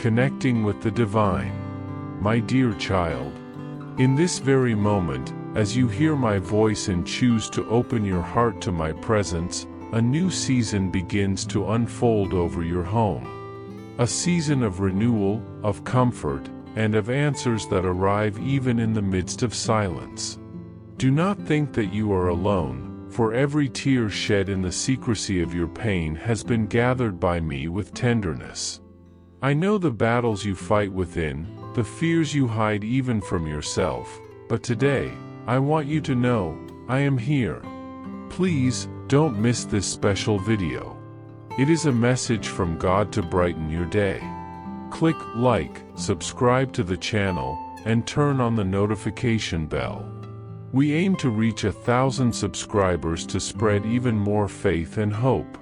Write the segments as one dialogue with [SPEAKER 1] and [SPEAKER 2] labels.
[SPEAKER 1] connecting with the divine. My dear child, in this very moment, as you hear my voice and choose to open your heart to my presence, a new season begins to unfold over your home. A season of renewal, of comfort, and of answers that arrive even in the midst of silence. Do not think that you are alone, for every tear shed in the secrecy of your pain has been gathered by me with tenderness. I know the battles you fight within, the fears you hide even from yourself, but today, I want you to know, I am here. Please, don't miss this special video. It is a message from God to brighten your day. Click like, subscribe to the channel, and turn on the notification bell. We aim to reach 1,000 subscribers to spread even more faith and hope.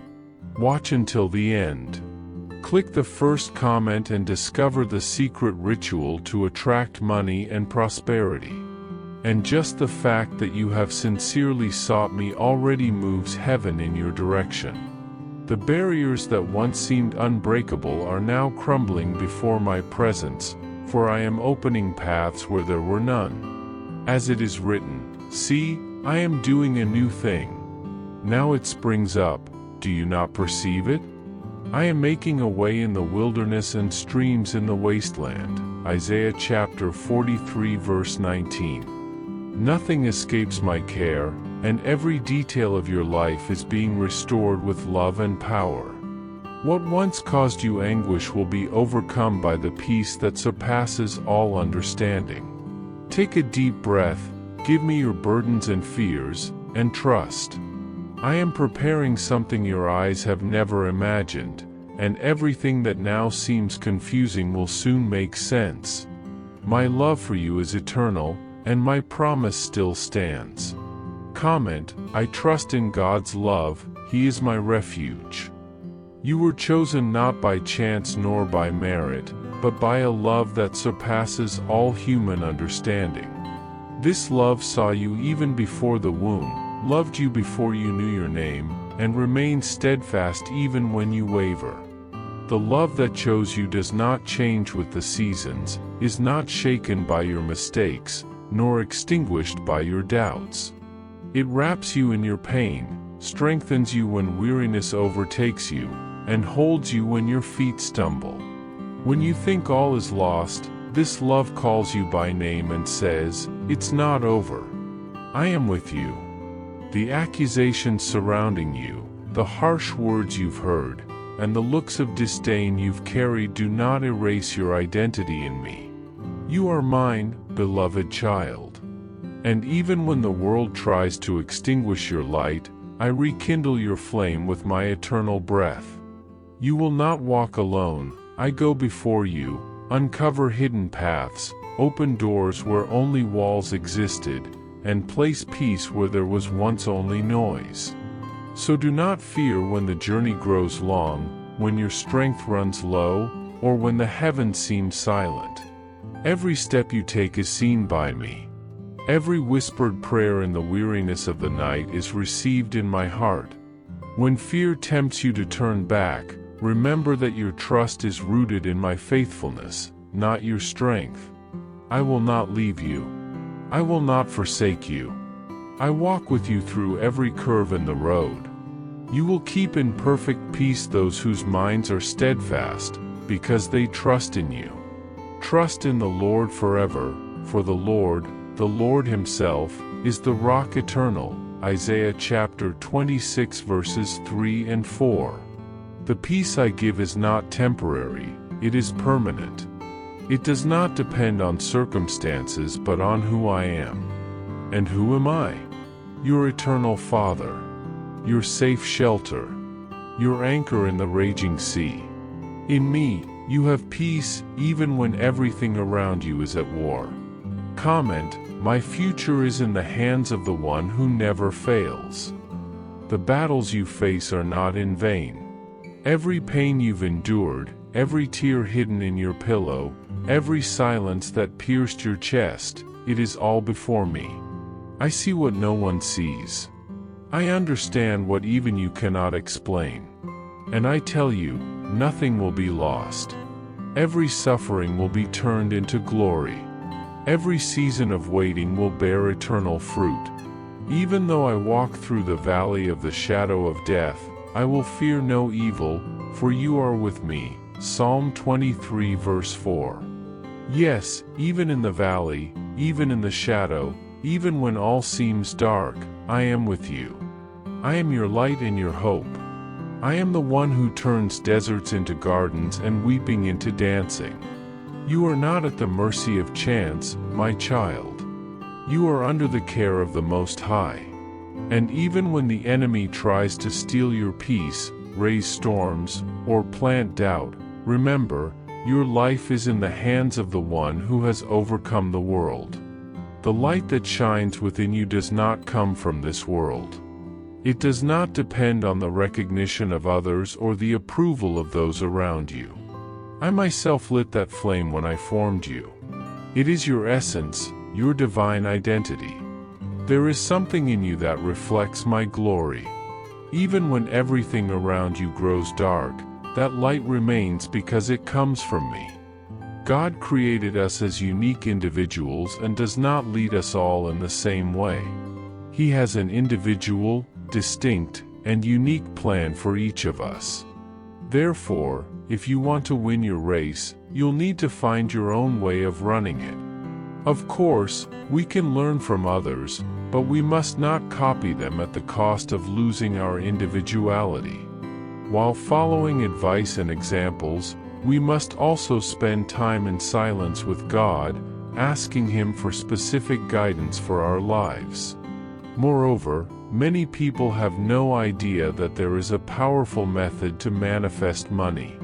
[SPEAKER 1] Watch until the end. Click the first comment and discover the secret ritual to attract money and prosperity. And just the fact that you have sincerely sought me already moves heaven in your direction. The barriers that once seemed unbreakable are now crumbling before my presence, for I am opening paths where there were none. As it is written, see, I am doing a new thing. Now it springs up, do you not perceive it? I am making a way in the wilderness and streams in the wasteland. Isaiah chapter 43 verse 19. Nothing escapes my care, and every detail of your life is being restored with love and power. What once caused you anguish will be overcome by the peace that surpasses all understanding. Take a deep breath, give me your burdens and fears, and trust. I am preparing something your eyes have never imagined, and everything that now seems confusing will soon make sense. My love for you is eternal, and my promise still stands. Comment, I trust in God's love, He is my refuge. You were chosen not by chance nor by merit, but by a love that surpasses all human understanding. This love saw you even before the womb, loved you before you knew your name, and remains steadfast even when you waver. The love that chose you does not change with the seasons, is not shaken by your mistakes, nor extinguished by your doubts. It wraps you in your pain, strengthens you when weariness overtakes you, and holds you when your feet stumble. When you think all is lost, this love calls you by name and says, it's not over. I am with you. The accusations surrounding you, the harsh words you've heard, and the looks of disdain you've carried do not erase your identity in me. You are mine, beloved child. And even when the world tries to extinguish your light, I rekindle your flame with my eternal breath. You will not walk alone, I go before you, uncover hidden paths, open doors where only walls existed, and place peace where there was once only noise. So do not fear when the journey grows long, when your strength runs low, or when the heavens seem silent. Every step you take is seen by me. Every whispered prayer in the weariness of the night is received in my heart. When fear tempts you to turn back, remember that your trust is rooted in my faithfulness, not your strength. I will not leave you. I will not forsake you. I walk with you through every curve in the road. You will keep in perfect peace those whose minds are steadfast, because they trust in you. Trust in the Lord forever, for the Lord Himself, is the rock eternal. Isaiah chapter 26 verses 3 and 4. The peace I give is not temporary, it is permanent. It does not depend on circumstances but on who I am. And who am I? Your eternal Father. Your safe shelter. Your anchor in the raging sea. In me, you have peace even when everything around you is at war. Comment, my future is in the hands of the one who never fails. The battles you face are not in vain. Every pain you've endured, every tear hidden in your pillow, every silence that pierced your chest, it is all before me. I see what no one sees. I understand what even you cannot explain. And I tell you, nothing will be lost. Every suffering will be turned into glory. Every season of waiting will bear eternal fruit. Even though I walk through the valley of the shadow of death, I will fear no evil, for you are with me. Psalm 23 verse 4. Yes, even in the valley, even in the shadow, even when all seems dark, I am with you. I am your light and your hope. I am the one who turns deserts into gardens and weeping into dancing. You are not at the mercy of chance, my child. You are under the care of the Most High. And even when the enemy tries to steal your peace, raise storms, or plant doubt, remember, your life is in the hands of the one who has overcome the world. The light that shines within you does not come from this world. It does not depend on the recognition of others or the approval of those around you. I myself lit that flame when I formed you. It is your essence, your divine identity. There is something in you that reflects my glory. Even when everything around you grows dark, that light remains because it comes from me. God created us as unique individuals and does not lead us all in the same way. He has an individual, distinct, and unique plan for each of us. Therefore, if you want to win your race, you'll need to find your own way of running it. Of course, we can learn from others, but we must not copy them at the cost of losing our individuality. While following advice and examples, we must also spend time in silence with God, asking Him for specific guidance for our lives. Moreover, many people have no idea that there is a powerful method to manifest money.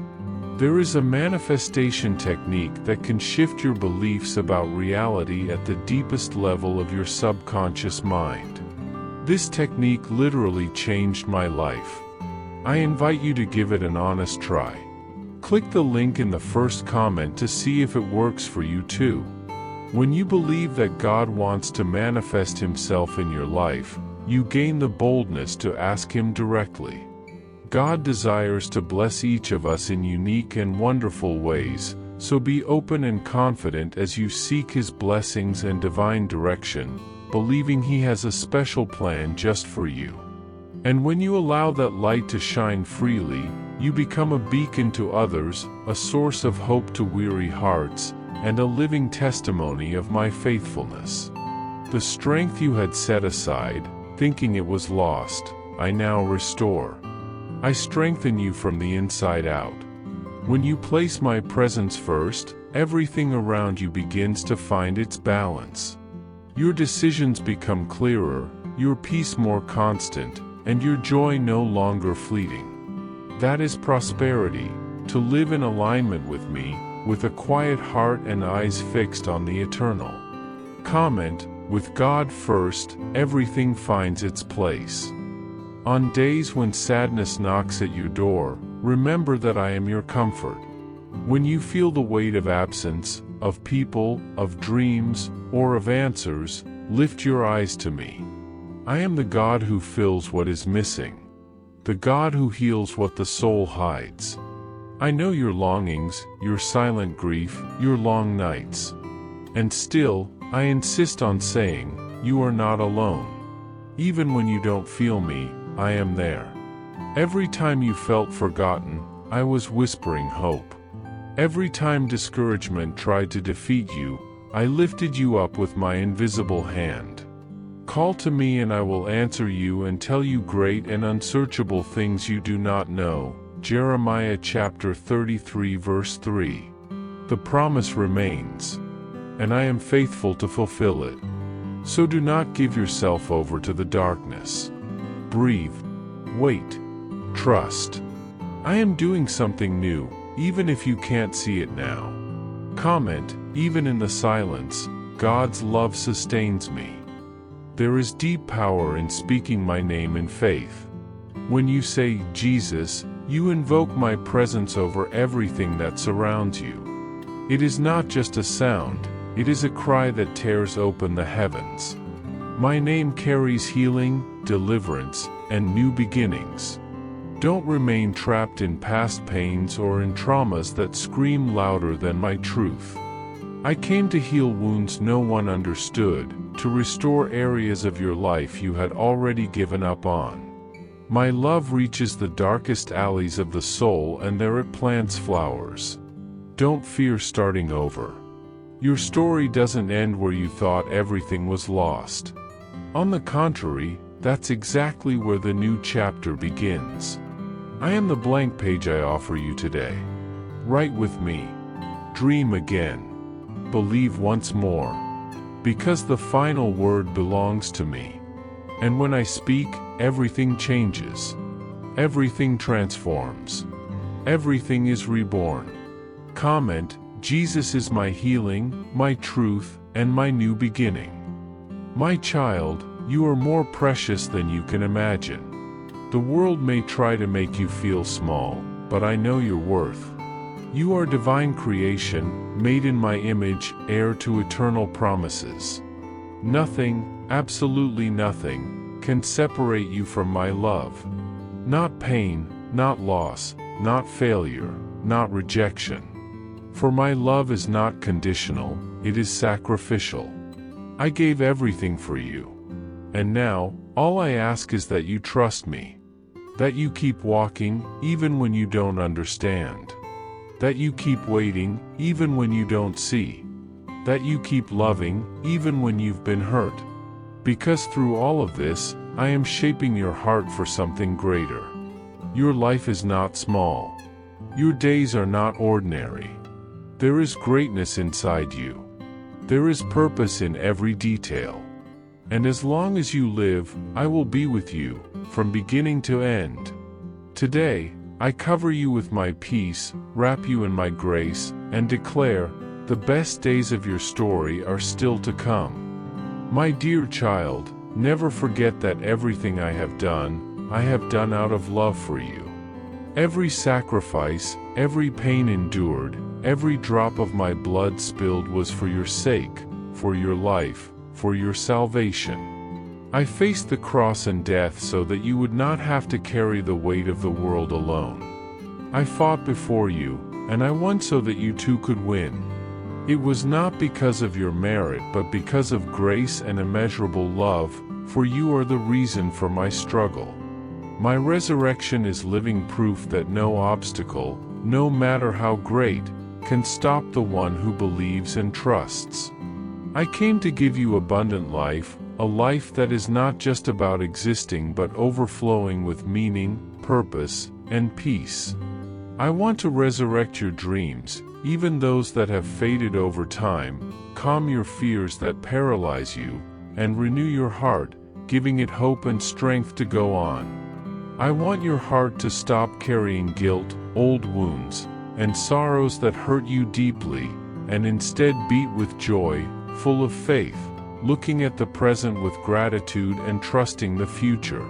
[SPEAKER 1] There is a manifestation technique that can shift your beliefs about reality at the deepest level of your subconscious mind. This technique literally changed my life. I invite you to give it an honest try. Click the link in the first comment to see if it works for you too. When you believe that God wants to manifest Himself in your life, you gain the boldness to ask Him directly. God desires to bless each of us in unique and wonderful ways, so be open and confident as you seek His blessings and divine direction, believing He has a special plan just for you. And when you allow that light to shine freely, you become a beacon to others, a source of hope to weary hearts, and a living testimony of my faithfulness. The strength you had set aside, thinking it was lost, I now restore. I strengthen you from the inside out. When you place my presence first, everything around you begins to find its balance. Your decisions become clearer, your peace more constant, and your joy no longer fleeting. That is prosperity, to live in alignment with me, with a quiet heart and eyes fixed on the eternal. Comment, with God first, everything finds its place. On days when sadness knocks at your door, remember that I am your comfort. When you feel the weight of absence, of people, of dreams, or of answers, lift your eyes to me. I am the God who fills what is missing. The God who heals what the soul hides. I know your longings, your silent grief, your long nights. And still, I insist on saying, you are not alone. Even when you don't feel me, I am there. Every time you felt forgotten, I was whispering hope. Every time discouragement tried to defeat you, I lifted you up with my invisible hand. Call to me and I will answer you and tell you great and unsearchable things you do not know. Jeremiah chapter 33 verse 3. The promise remains, and I am faithful to fulfill it. So do not give yourself over to the darkness. Breathe. Wait. Trust. I am doing something new, even if you can't see it now. Comment, even in the silence, God's love sustains me. There is deep power in speaking my name in faith. When you say, Jesus, you invoke my presence over everything that surrounds you. It is not just a sound, it is a cry that tears open the heavens. My name carries healing, deliverance, and new beginnings. Don't remain trapped in past pains or in traumas that scream louder than my truth. I came to heal wounds no one understood, to restore areas of your life you had already given up on. My love reaches the darkest alleys of the soul, and there it plants flowers. Don't fear starting over. Your story doesn't end where you thought everything was lost. On the contrary, that's exactly where the new chapter begins. I am the blank page I offer you today. Write with me. Dream again. Believe once more. Because the final word belongs to me. And when I speak, everything changes. Everything transforms. Everything is reborn. Comment, Jesus is my healing, my truth, and my new beginning. My child, you are more precious than you can imagine. The world may try to make you feel small, but I know your worth. You are divine creation, made in my image, heir to eternal promises. Nothing, absolutely nothing, can separate you from my love. Not pain, not loss, not failure, not rejection. For my love is not conditional, it is sacrificial. I gave everything for you. And now, all I ask is that you trust me. That you keep walking, even when you don't understand. That you keep waiting, even when you don't see. That you keep loving, even when you've been hurt. Because through all of this, I am shaping your heart for something greater. Your life is not small. Your days are not ordinary. There is greatness inside you. There is purpose in every detail. And as long as you live, I will be with you, from beginning to end. Today, I cover you with my peace, wrap you in my grace, and declare, the best days of your story are still to come. My dear child, never forget that everything I have done out of love for you. Every sacrifice, every pain endured, every drop of my blood spilled was for your sake, for your life, for your salvation. I faced the cross and death so that you would not have to carry the weight of the world alone. I fought before you, and I won so that you too could win. It was not because of your merit but because of grace and immeasurable love, for you are the reason for my struggle. My resurrection is living proof that no obstacle, no matter how great, can stop the one who believes and trusts. I came to give you abundant life, a life that is not just about existing but overflowing with meaning, purpose, and peace. I want to resurrect your dreams, even those that have faded over time, calm your fears that paralyze you, and renew your heart, giving it hope and strength to go on. I want your heart to stop carrying guilt, old wounds, and sorrows that hurt you deeply, and instead beat with joy, full of faith, looking at the present with gratitude and trusting the future.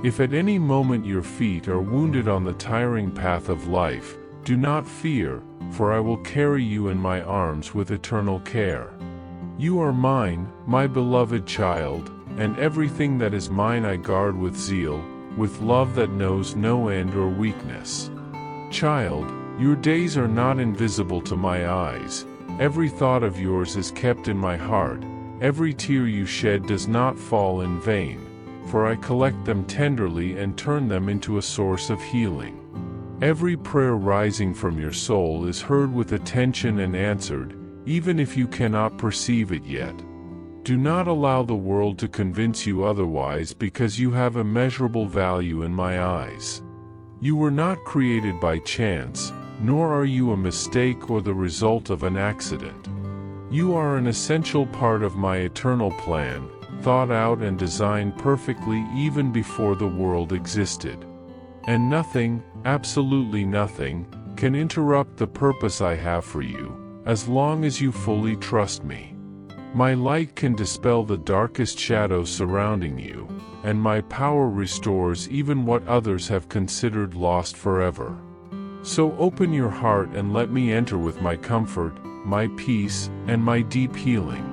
[SPEAKER 1] If at any moment your feet are wounded on the tiring path of life, do not fear, for I will carry you in my arms with eternal care. You are mine, my beloved child, and everything that is mine I guard with zeal, with love that knows no end or weakness. Child, your days are not invisible to my eyes. Every thought of yours is kept in my heart. Every tear you shed does not fall in vain, for I collect them tenderly and turn them into a source of healing. Every prayer rising from your soul is heard with attention and answered, even if you cannot perceive it yet. Do not allow the world to convince you otherwise, because you have immeasurable value in my eyes. You were not created by chance, nor are you a mistake or the result of an accident. You are an essential part of my eternal plan, thought out and designed perfectly even before the world existed. And nothing, absolutely nothing, can interrupt the purpose I have for you, as long as you fully trust me. My light can dispel the darkest shadows surrounding you, and my power restores even what others have considered lost forever. So open your heart and let me enter with my comfort, my peace, and my deep healing.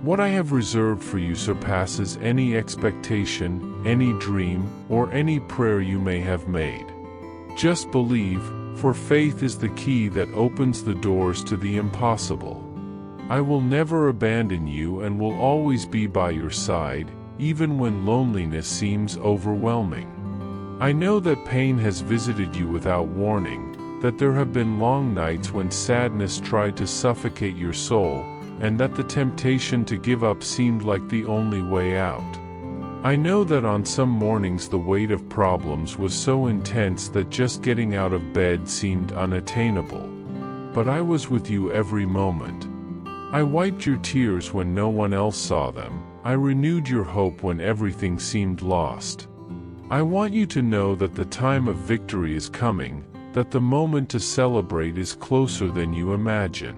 [SPEAKER 1] What I have reserved for you surpasses any expectation, any dream, or any prayer you may have made. Just believe, for faith is the key that opens the doors to the impossible. I will never abandon you and will always be by your side, even when loneliness seems overwhelming. I know that pain has visited you without warning, that there have been long nights when sadness tried to suffocate your soul, and that the temptation to give up seemed like the only way out. I know that on some mornings the weight of problems was so intense that just getting out of bed seemed unattainable. But I was with you every moment. I wiped your tears when no one else saw them. I renewed your hope when everything seemed lost. I want you to know that the time of victory is coming, that the moment to celebrate is closer than you imagine.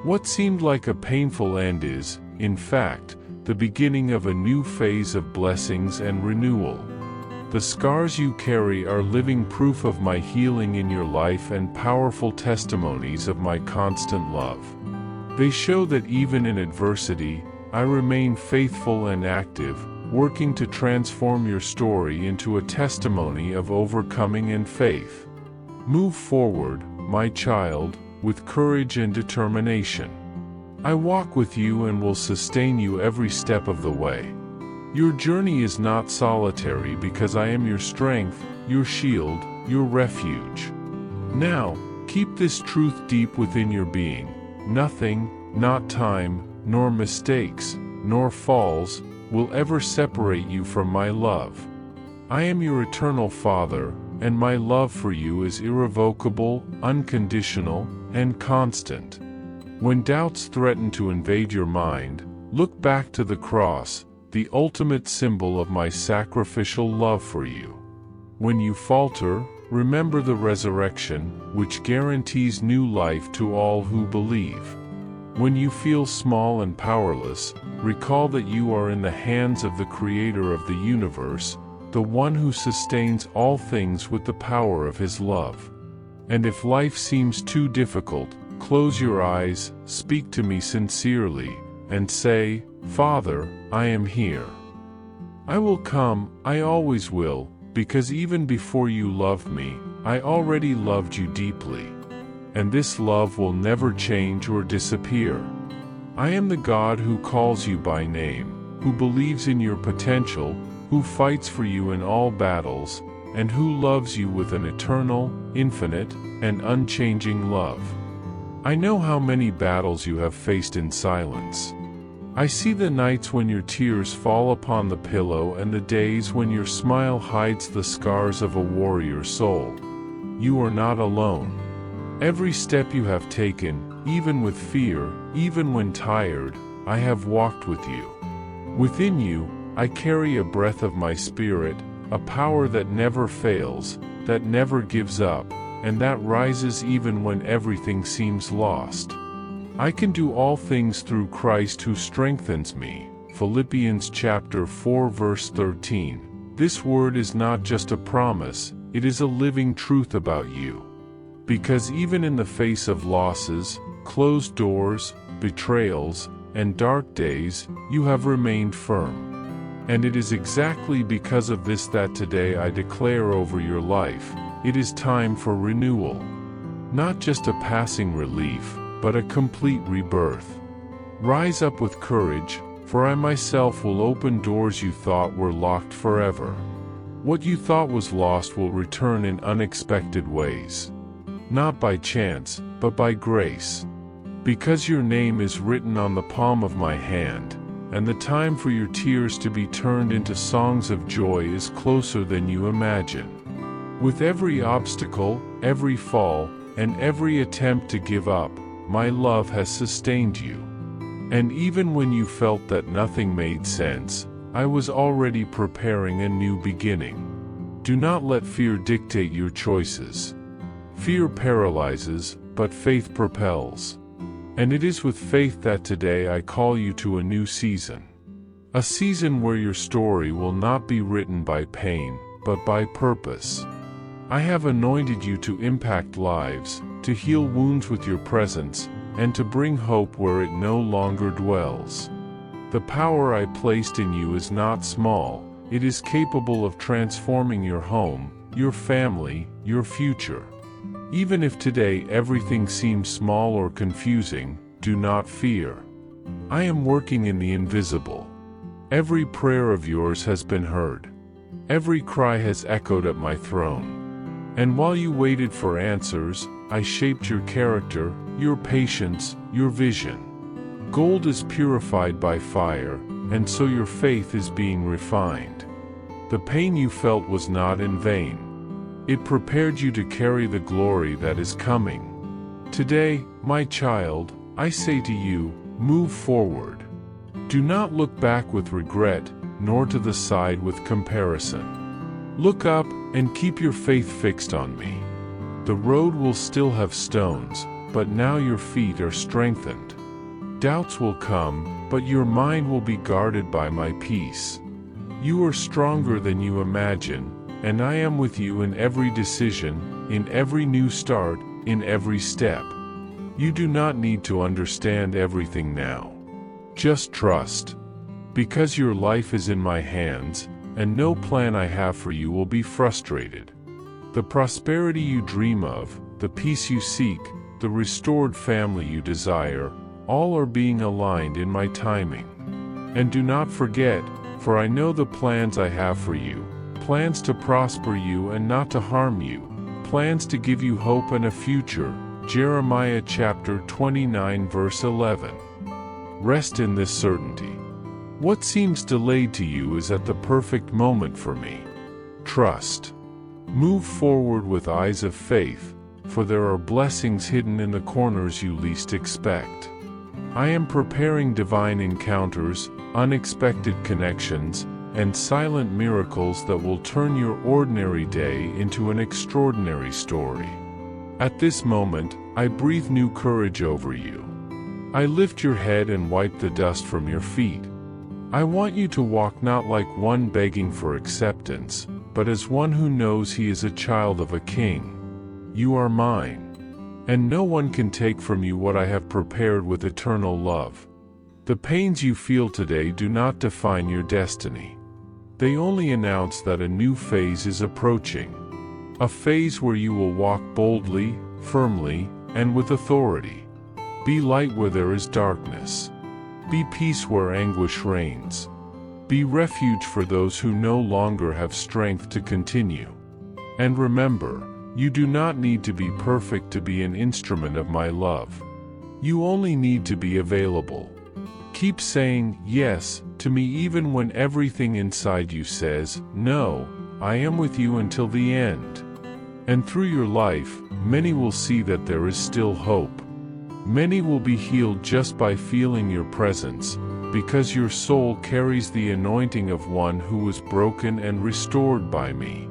[SPEAKER 1] What seemed like a painful end is, in fact, the beginning of a new phase of blessings and renewal. The scars you carry are living proof of my healing in your life and powerful testimonies of my constant love. They show that even in adversity, I remain faithful and active, working to transform your story into a testimony of overcoming and faith. Move forward, my child, with courage and determination. I walk with you and will sustain you every step of the way. Your journey is not solitary because I am your strength, your shield, your refuge. Now, keep this truth deep within your being. Nothing, not time, nor mistakes, nor falls, will ever separate you from my love. I am your eternal Father, and my love for you is irrevocable, unconditional, and constant. When doubts threaten to invade your mind, look back to the cross, the ultimate symbol of my sacrificial love for you. When you falter, remember the resurrection, which guarantees new life to all who believe. When you feel small and powerless, recall that you are in the hands of the Creator of the universe, the one who sustains all things with the power of His love. And if life seems too difficult, close your eyes, speak to me sincerely, and say, "Father, I am here." I will come, I always will, because even before you loved me, I already loved you deeply. And this love will never change or disappear. I am the God who calls you by name, who believes in your potential, who fights for you in all battles, and who loves you with an eternal, infinite, and unchanging love. I know how many battles you have faced in silence. I see the nights when your tears fall upon the pillow and the days when your smile hides the scars of a warrior soul. You are not alone. Every step you have taken, even with fear, even when tired, I have walked with you. Within you, I carry a breath of my spirit, a power that never fails, that never gives up, and that rises even when everything seems lost. I can do all things through Christ who strengthens me. Philippians chapter 4 verse 13. This word is not just a promise, it is a living truth about you. Because even in the face of losses, closed doors, betrayals, and dark days, you have remained firm. And it is exactly because of this that today I declare over your life, it is time for renewal. Not just a passing relief, but a complete rebirth. Rise up with courage, for I myself will open doors you thought were locked forever. What you thought was lost will return in unexpected ways. Not by chance, but by grace. Because your name is written on the palm of my hand, and the time for your tears to be turned into songs of joy is closer than you imagine. With every obstacle, every fall, and every attempt to give up, my love has sustained you. And even when you felt that nothing made sense, I was already preparing a new beginning. Do not let fear dictate your choices. Fear paralyzes, but faith propels. And it is with faith that today I call you to a new season. A season where your story will not be written by pain, but by purpose. I have anointed you to impact lives, to heal wounds with your presence, and to bring hope where it no longer dwells. The power I placed in you is not small, it is capable of transforming your home, your family, your future. Even if today everything seems small or confusing, do not fear. I am working in the invisible. Every prayer of yours has been heard. Every cry has echoed at my throne. And while you waited for answers, I shaped your character, your patience, your vision. Gold is purified by fire, and so your faith is being refined. The pain you felt was not in vain. It prepared you to carry the glory that is coming. Today, my child, I say to you, move forward. Do not look back with regret, nor to the side with comparison. Look up and keep your faith fixed on me. The road will still have stones, but now your feet are strengthened. Doubts will come, but your mind will be guarded by my peace. You are stronger than you imagine, and I am with you in every decision, in every new start, in every step. You do not need to understand everything now. Just trust. Because your life is in my hands, and no plan I have for you will be frustrated. The prosperity you dream of, the peace you seek, the restored family you desire, all are being aligned in my timing. And do not forget, for I know the plans I have for you, plans to prosper you and not to harm you, plans to give you hope and a future. Jeremiah chapter 29 verse 11. Rest in this certainty. What seems delayed to you is at the perfect moment for me. Trust. Move forward with eyes of faith, for there are blessings hidden in the corners you least expect. I am preparing divine encounters, unexpected connections, and silent miracles that will turn your ordinary day into an extraordinary story. At this moment, I breathe new courage over you. I lift your head and wipe the dust from your feet. I want you to walk not like one begging for acceptance, but as one who knows he is a child of a king. You are mine. And no one can take from you what I have prepared with eternal love. The pains you feel today do not define your destiny. They only announce that a new phase is approaching. A phase where you will walk boldly, firmly, and with authority. Be light where there is darkness. Be peace where anguish reigns. Be refuge for those who no longer have strength to continue. And remember, you do not need to be perfect to be an instrument of my love. You only need to be available. Keep saying yes to me even when everything inside you says no. I am with you until the end. And through your life, many will see that there is still hope. Many will be healed just by feeling your presence, because your soul carries the anointing of one who was broken and restored by me.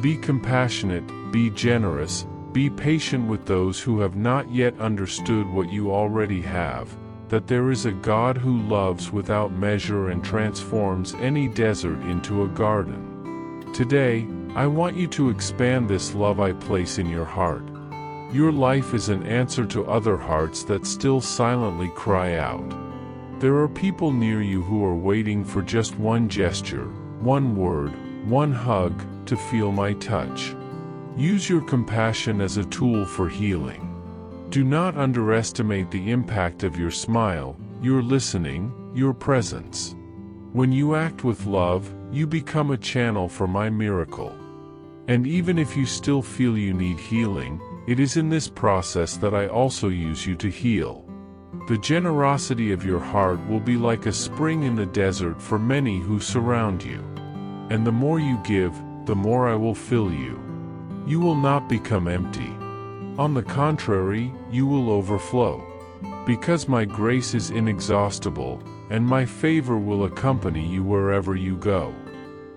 [SPEAKER 1] Be compassionate, be generous, be patient with those who have not yet understood what you already have, that there is a God who loves without measure and transforms any desert into a garden. Today, I want you to expand this love I place in your heart. Your life is an answer to other hearts that still silently cry out. There are people near you who are waiting for just one gesture, one word, one hug, to feel my touch. Use your compassion as a tool for healing. Do not underestimate the impact of your smile, your listening, your presence. When you act with love, you become a channel for my miracle. And even if you still feel you need healing, it is in this process that I also use you to heal. The generosity of your heart will be like a spring in the desert for many who surround you. And the more you give, the more I will fill you. You will not become empty. On the contrary, you will overflow. Because my grace is inexhaustible, and my favor will accompany you wherever you go.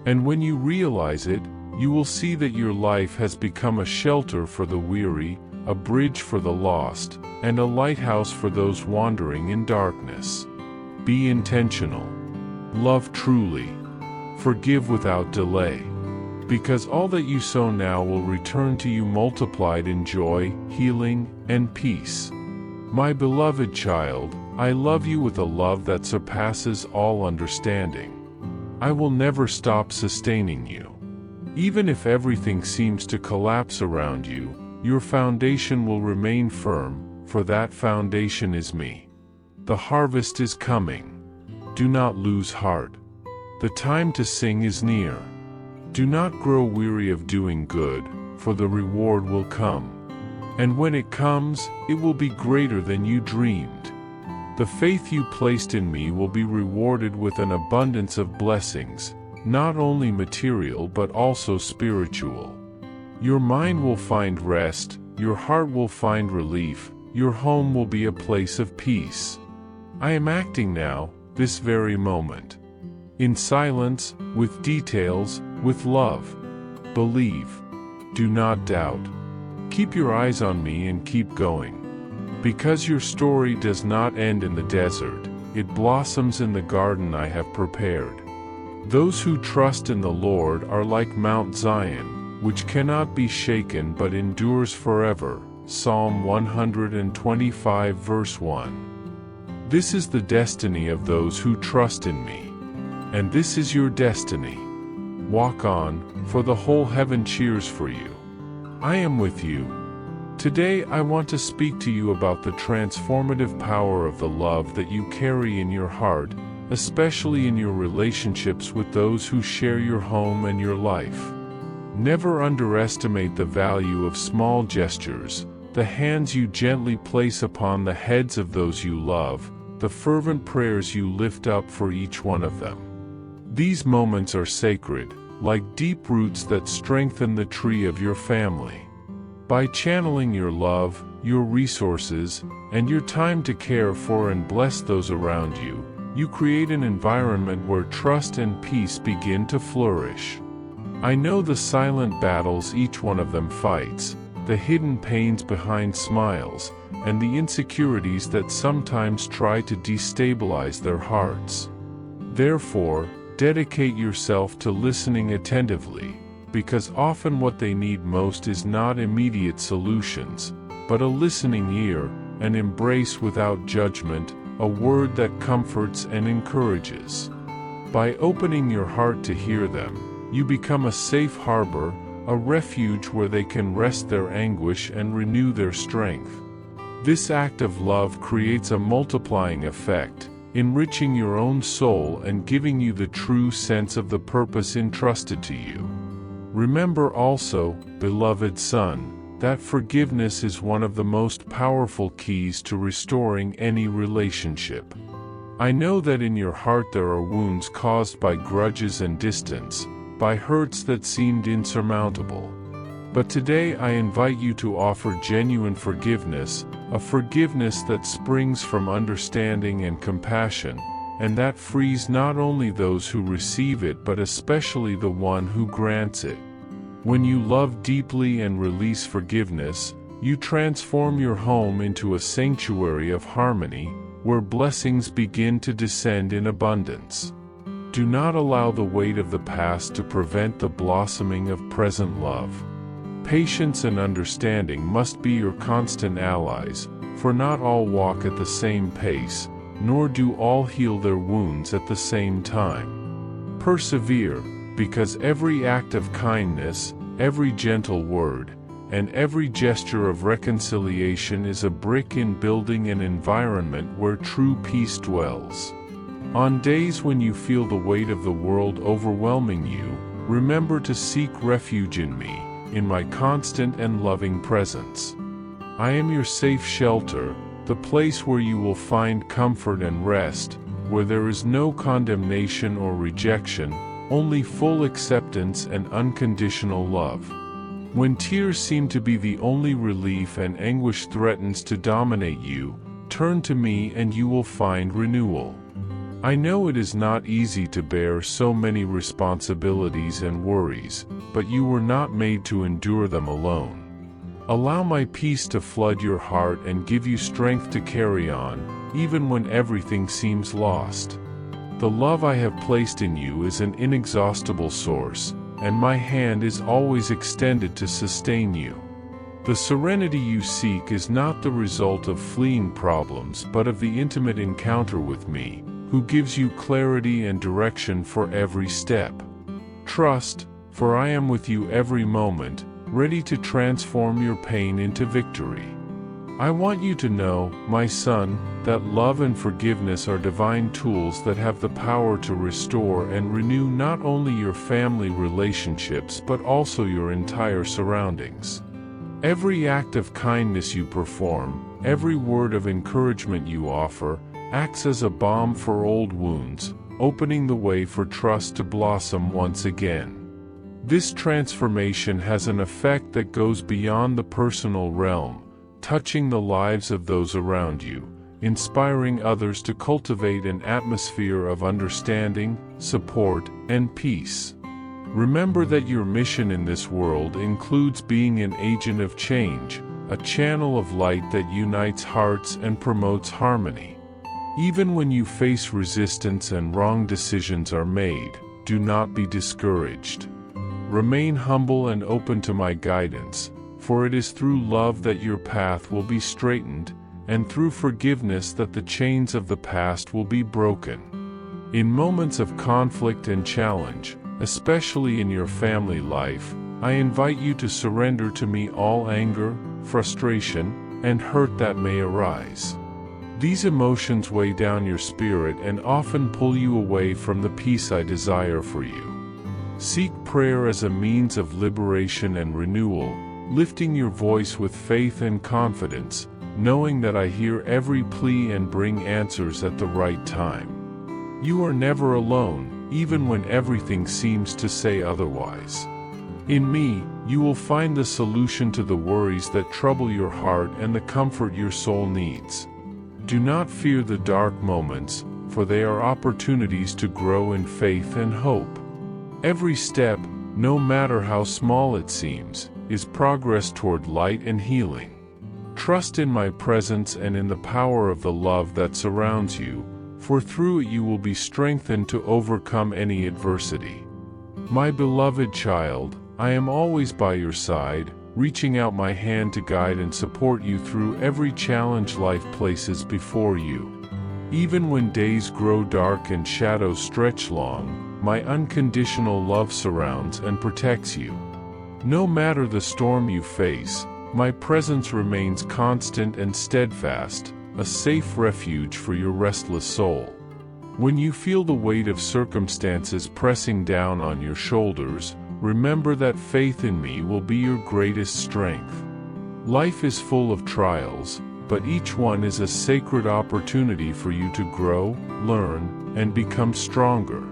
[SPEAKER 1] And when you realize it, you will see that your life has become a shelter for the weary, a bridge for the lost, and a lighthouse for those wandering in darkness. Be intentional. Love truly. Forgive without delay. Because all that you sow now will return to you multiplied in joy, healing, and peace. My beloved child, I love you with a love that surpasses all understanding. I will never stop sustaining you. Even if everything seems to collapse around you, your foundation will remain firm, for that foundation is me. The harvest is coming. Do not lose heart. The time to sing is near. Do not grow weary of doing good, for the reward will come. And when it comes, it will be greater than you dreamed. The faith you placed in me will be rewarded with an abundance of blessings, not only material but also spiritual. Your mind will find rest, your heart will find relief, your home will be a place of peace. I am acting now, this very moment. In silence, with details, with love. Believe. Do not doubt. Keep your eyes on me and keep going. Because your story does not end in the desert, it blossoms in the garden I have prepared. Those who trust in the Lord are like Mount Zion, which cannot be shaken but endures forever. Psalm 125 verse 1. This is the destiny of those who trust in me. And this is your destiny. Walk on, for the whole heaven cheers for you. I am with you. Today I want to speak to you about the transformative power of the love that you carry in your heart, especially in your relationships with those who share your home and your life. Never underestimate the value of small gestures, the hands you gently place upon the heads of those you love, the fervent prayers you lift up for each one of them. These moments are sacred, like deep roots that strengthen the tree of your family. By channeling your love, your resources, and your time to care for and bless those around you, you create an environment where trust and peace begin to flourish. I know the silent battles each one of them fights, the hidden pains behind smiles, and the insecurities that sometimes try to destabilize their hearts. Therefore, dedicate yourself to listening attentively, because often what they need most is not immediate solutions, but a listening ear, an embrace without judgment, a word that comforts and encourages. By opening your heart to hear them, you become a safe harbor, a refuge where they can rest their anguish and renew their strength. This act of love creates a multiplying effect, enriching your own soul and giving you the true sense of the purpose entrusted to you. Remember also, beloved son, that forgiveness is one of the most powerful keys to restoring any relationship. I know that in your heart there are wounds caused by grudges and distance, by hurts that seemed insurmountable. But today I invite you to offer genuine forgiveness, a forgiveness that springs from understanding and compassion, and that frees not only those who receive it but especially the one who grants it. When you love deeply and release forgiveness, you transform your home into a sanctuary of harmony, where blessings begin to descend in abundance. Do not allow the weight of the past to prevent the blossoming of present love. Patience and understanding must be your constant allies, for not all walk at the same pace, nor do all heal their wounds at the same time. Persevere, because every act of kindness, every gentle word, and every gesture of reconciliation is a brick in building an environment where true peace dwells. On days when you feel the weight of the world overwhelming you, remember to seek refuge in me, in my constant and loving presence. I am your safe shelter, the place where you will find comfort and rest, where there is no condemnation or rejection, only full acceptance and unconditional love. When tears seem to be the only relief and anguish threatens to dominate you, turn to me and you will find renewal. I know it is not easy to bear so many responsibilities and worries, but you were not made to endure them alone. Allow my peace to flood your heart and give you strength to carry on, even when everything seems lost. The love I have placed in you is an inexhaustible source, and my hand is always extended to sustain you. The serenity you seek is not the result of fleeing problems but of the intimate encounter with me, who gives you clarity and direction for every step. Trust, for I am with you every moment, ready to transform your pain into victory. I want you to know, my son, that love and forgiveness are divine tools that have the power to restore and renew not only your family relationships but also your entire surroundings. Every act of kindness you perform, every word of encouragement you offer, acts as a balm for old wounds, opening the way for trust to blossom once again. This transformation has an effect that goes beyond the personal realm, touching the lives of those around you, inspiring others to cultivate an atmosphere of understanding, support, and peace. Remember that your mission in this world includes being an agent of change, a channel of light that unites hearts and promotes harmony. Even when you face resistance and wrong decisions are made, do not be discouraged. Remain humble and open to my guidance, for it is through love that your path will be straightened, and through forgiveness that the chains of the past will be broken. In moments of conflict and challenge, especially in your family life, I invite you to surrender to me all anger, frustration, and hurt that may arise. These emotions weigh down your spirit and often pull you away from the peace I desire for you. Seek prayer as a means of liberation and renewal, lifting your voice with faith and confidence, knowing that I hear every plea and bring answers at the right time. You are never alone, even when everything seems to say otherwise. In me, you will find the solution to the worries that trouble your heart and the comfort your soul needs. Do not fear the dark moments, for they are opportunities to grow in faith and hope. Every step, no matter how small it seems, is progress toward light and healing. Trust in my presence and in the power of the love that surrounds you, for through it you will be strengthened to overcome any adversity. My beloved child, I am always by your side, reaching out my hand to guide and support you through every challenge life places before you. Even when days grow dark and shadows stretch long, my unconditional love surrounds and protects you. No matter the storm you face, my presence remains constant and steadfast, a safe refuge for your restless soul. When you feel the weight of circumstances pressing down on your shoulders, remember that faith in me will be your greatest strength. Life is full of trials, but each one is a sacred opportunity for you to grow, learn, and become stronger.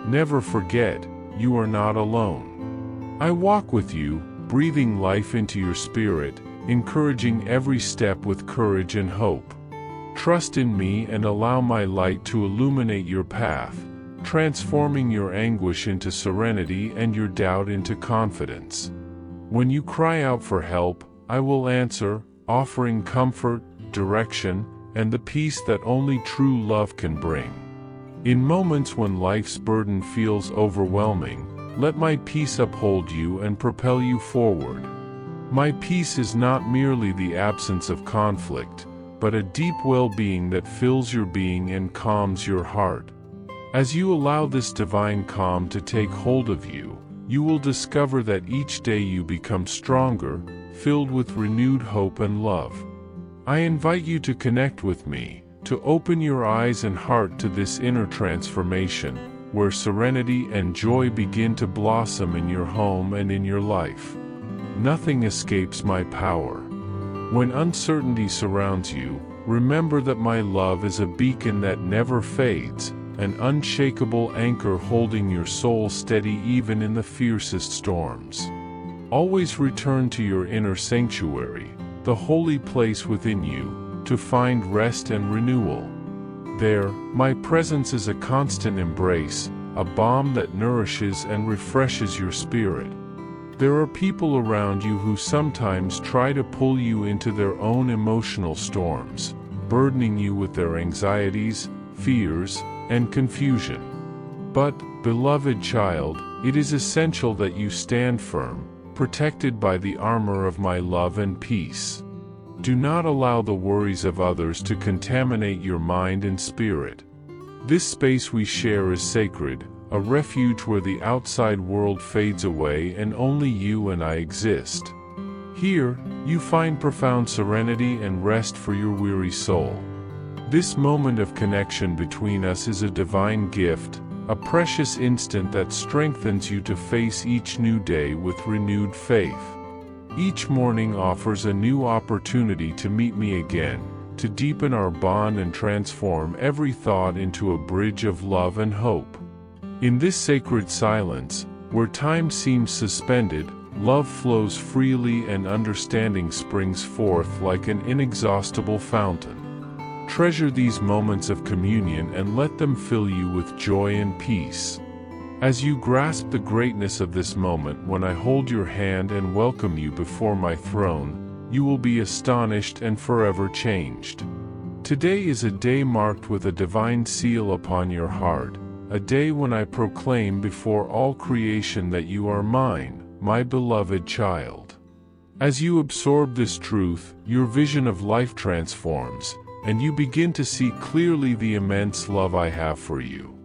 [SPEAKER 1] Never forget, you are not alone. I walk with you, breathing life into your spirit, encouraging every step with courage and hope. Trust in me and allow my light to illuminate your path, transforming your anguish into serenity and your doubt into confidence. When you cry out for help, I will answer, offering comfort, direction, and the peace that only true love can bring. In moments when life's burden feels overwhelming, let my peace uphold you and propel you forward. My peace is not merely the absence of conflict, but a deep well-being that fills your being and calms your heart. As you allow this divine calm to take hold of you, you will discover that each day you become stronger, filled with renewed hope and love. I invite you to connect with me, to open your eyes and heart to this inner transformation, where serenity and joy begin to blossom in your home and in your life. Nothing escapes my power. When uncertainty surrounds you, remember that my love is a beacon that never fades, an unshakable anchor holding your soul steady even in the fiercest storms. Always return to your inner sanctuary, the holy place within you, to find rest and renewal. There, my presence is a constant embrace, a balm that nourishes and refreshes your spirit. There are people around you who sometimes try to pull you into their own emotional storms, burdening you with their anxieties, fears, and confusion. But, beloved child, it is essential that you stand firm, protected by the armor of my love and peace. Do not allow the worries of others to contaminate your mind and spirit. This space we share is sacred, a refuge where the outside world fades away and only you and I exist. Here, you find profound serenity and rest for your weary soul. This moment of connection between us is a divine gift, a precious instant that strengthens you to face each new day with renewed faith. Each morning offers a new opportunity to meet me again, to deepen our bond and transform every thought into a bridge of love and hope. In this sacred silence, where time seems suspended, love flows freely and understanding springs forth like an inexhaustible fountain. Treasure these moments of communion and let them fill you with joy and peace. As you grasp the greatness of this moment when I hold your hand and welcome you before my throne, you will be astonished and forever changed. Today is a day marked with a divine seal upon your heart, a day when I proclaim before all creation that you are mine, my beloved child. As you absorb this truth, your vision of life transforms, and you begin to see clearly the immense love I have for you.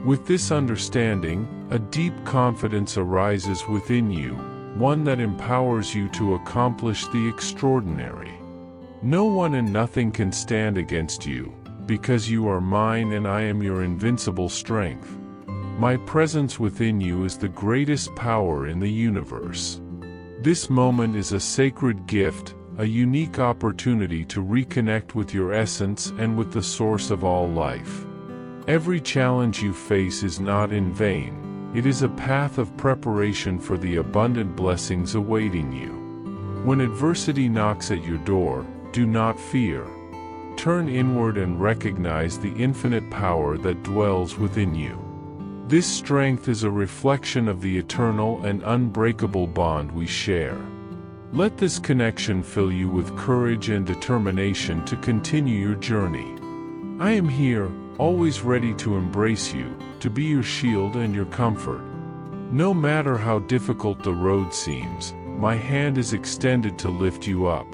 [SPEAKER 1] With this understanding, a deep confidence arises within you, one that empowers you to accomplish the extraordinary. No one and nothing can stand against you, because you are mine and I am your invincible strength. My presence within you is the greatest power in the universe. This moment is a sacred gift, a unique opportunity to reconnect with your essence and with the source of all life. Every challenge you face is not in vain, it is a path of preparation for the abundant blessings awaiting you. When adversity knocks at your door, do not fear. Turn inward and recognize the infinite power that dwells within you. This strength is a reflection of the eternal and unbreakable bond we share. Let this connection fill you with courage and determination to continue your journey. I am here, always ready to embrace you, to be your shield and your comfort. No matter how difficult the road seems, my hand is extended to lift you up.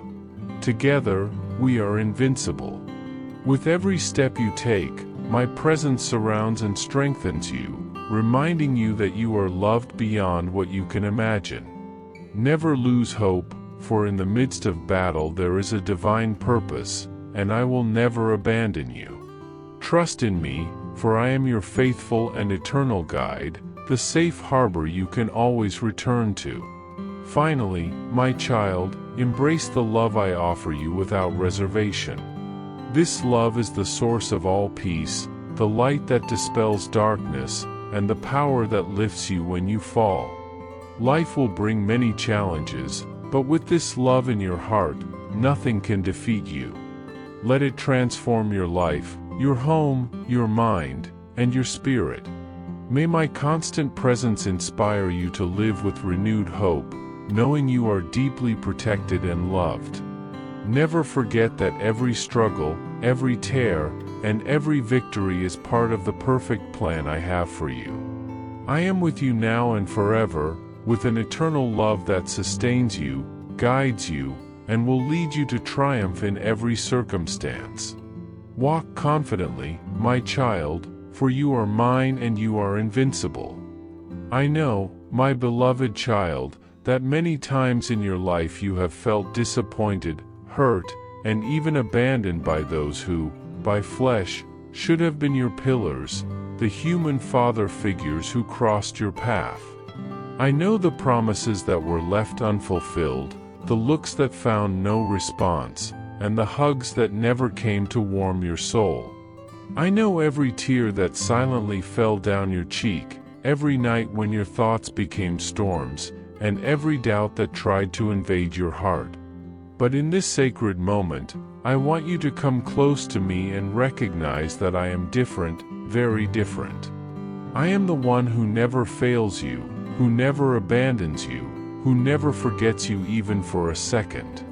[SPEAKER 1] Together, we are invincible. With every step you take, my presence surrounds and strengthens you, reminding you that you are loved beyond what you can imagine. Never lose hope, for in the midst of battle there is a divine purpose, and I will never abandon you. Trust in me, for I am your faithful and eternal guide, the safe harbor you can always return to. Finally, my child, embrace the love I offer you without reservation. This love is the source of all peace, the light that dispels darkness, and the power that lifts you when you fall. Life will bring many challenges, but with this love in your heart, nothing can defeat you. Let it transform your life, your home, your mind, and your spirit. May my constant presence inspire you to live with renewed hope, knowing you are deeply protected and loved. Never forget that every struggle, every tear, and every victory is part of the perfect plan I have for you. I am with you now and forever, with an eternal love that sustains you, guides you, and will lead you to triumph in every circumstance. Walk confidently, my child, for you are mine and you are invincible. I know, my beloved child, that many times in your life you have felt disappointed, hurt, and even abandoned by those who, by flesh, should have been your pillars, the human father figures who crossed your path. I know the promises that were left unfulfilled, the looks that found no response, and the hugs that never came to warm your soul. I know every tear that silently fell down your cheek, every night when your thoughts became storms, and every doubt that tried to invade your heart. But in this sacred moment, I want you to come close to me and recognize that I am different, very different. I am the one who never fails you, who never abandons you, who never forgets you even for a second.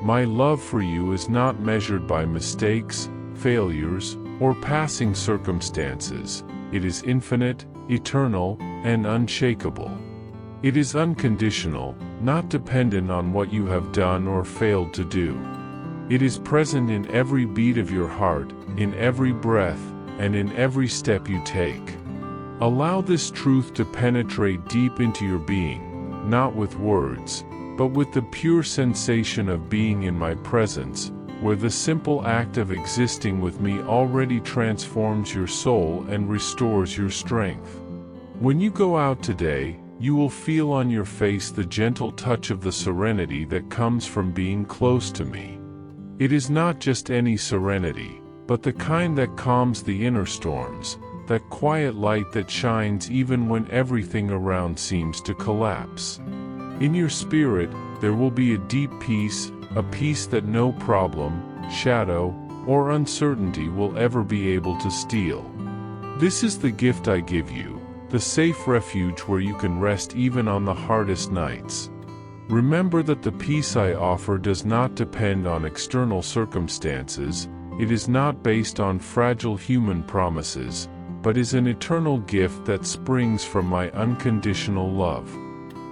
[SPEAKER 1] My love for you is not measured by mistakes, failures, or passing circumstances. It is infinite, eternal, and unshakable. It is unconditional, not dependent on what you have done or failed to do. It is present in every beat of your heart, in every breath, and in every step you take. Allow this truth to penetrate deep into your being, not with words, but with the pure sensation of being in my presence, where the simple act of existing with me already transforms your soul and restores your strength. When you go out today, you will feel on your face the gentle touch of the serenity that comes from being close to me. It is not just any serenity, but the kind that calms the inner storms, that quiet light that shines even when everything around seems to collapse. In your spirit, there will be a deep peace, a peace that no problem, shadow, or uncertainty will ever be able to steal. This is the gift I give you, the safe refuge where you can rest even on the hardest nights. Remember that the peace I offer does not depend on external circumstances, it is not based on fragile human promises, but is an eternal gift that springs from my unconditional love.